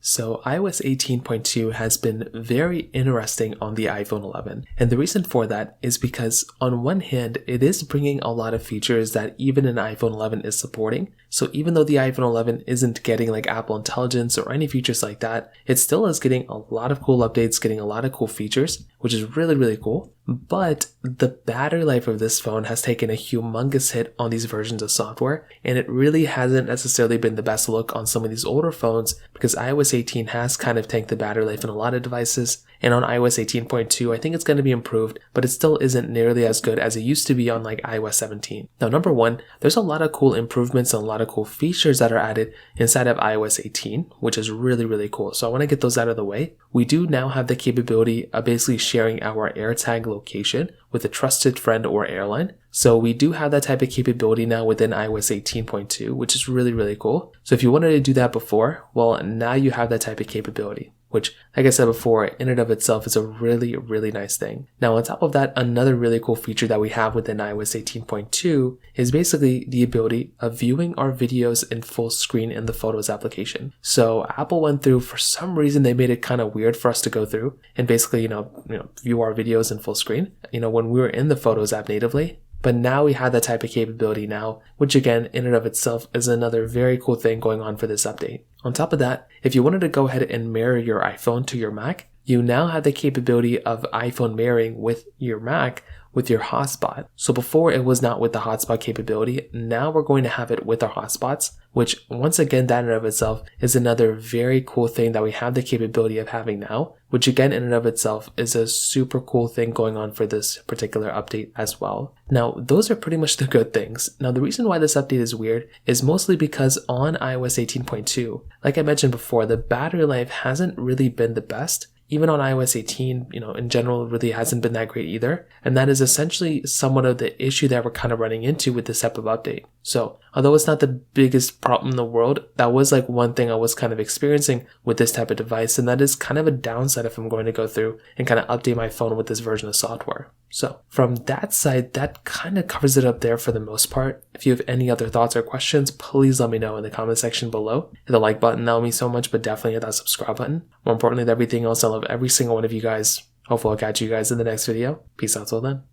So iOS 18.2 has been very interesting on the iPhone 11. And the reason for that is because on one hand, it is bringing a lot of features that even an iPhone 11 is supporting. So even though the iPhone 11 isn't getting like Apple Intelligence or any features like that, it still is getting a lot of cool updates, getting a lot of cool features, which is really, really cool. But the battery life of this phone has taken a humongous hit on these versions of software, and it really hasn't necessarily been the best look on some of these older phones because iOS 18 has kind of tanked the battery life in a lot of devices. And on iOS 18.2, I think it's going to be improved, but it still isn't nearly as good as it used to be on like iOS 17. Now, number one, there's a lot of cool improvements and a lot of cool features that are added inside of iOS 18, which is really, really cool. So I want to get those out of the way. We do now have the capability of basically sharing our AirTag location with a trusted friend or airline. So we do have that type of capability now within iOS 18.2, which is really, really cool. So if you wanted to do that before, well, now you have that type of capability, which, like I said before, in and of itself is a really, really nice thing. Now, on top of that, another really cool feature that we have within iOS 18.2 is basically the ability of viewing our videos in full screen in the Photos application. So Apple went through, for some reason, they made it kind of weird for us to go through and basically, view our videos in full screen, when we were in the Photos app natively. But now we have that type of capability now, which again, in and of itself is another very cool thing going on for this update. On top of that, if you wanted to go ahead and mirror your iPhone to your Mac, you now have the capability of iPhone mirroring with your Mac with your hotspot. So before it was not with the hotspot capability, now we're going to have it with our hotspots, which once again, that in and of itself is another very cool thing that we have the capability of having now, which again in and of itself is a super cool thing going on for this particular update as well. Now, those are pretty much the good things. Now, the reason why this update is weird is mostly because on iOS 18.2, like I mentioned before, the battery life hasn't really been the best. Even on iOS 18, in general, really hasn't been that great either. And that is essentially somewhat of the issue that we're kind of running into with this type of update. So although it's not the biggest problem in the world, that was like one thing I was kind of experiencing with this type of device. And that is kind of a downside if I'm going to go through and kind of update my phone with this version of software. So from that side, that kind of covers it up there for the most part. If you have any other thoughts or questions, please let me know in the comment section below. Hit the like button, that would mean so much, but definitely hit that subscribe button. More importantly than everything else, I love every single one of you guys. Hopefully I'll catch you guys in the next video. Peace out till then.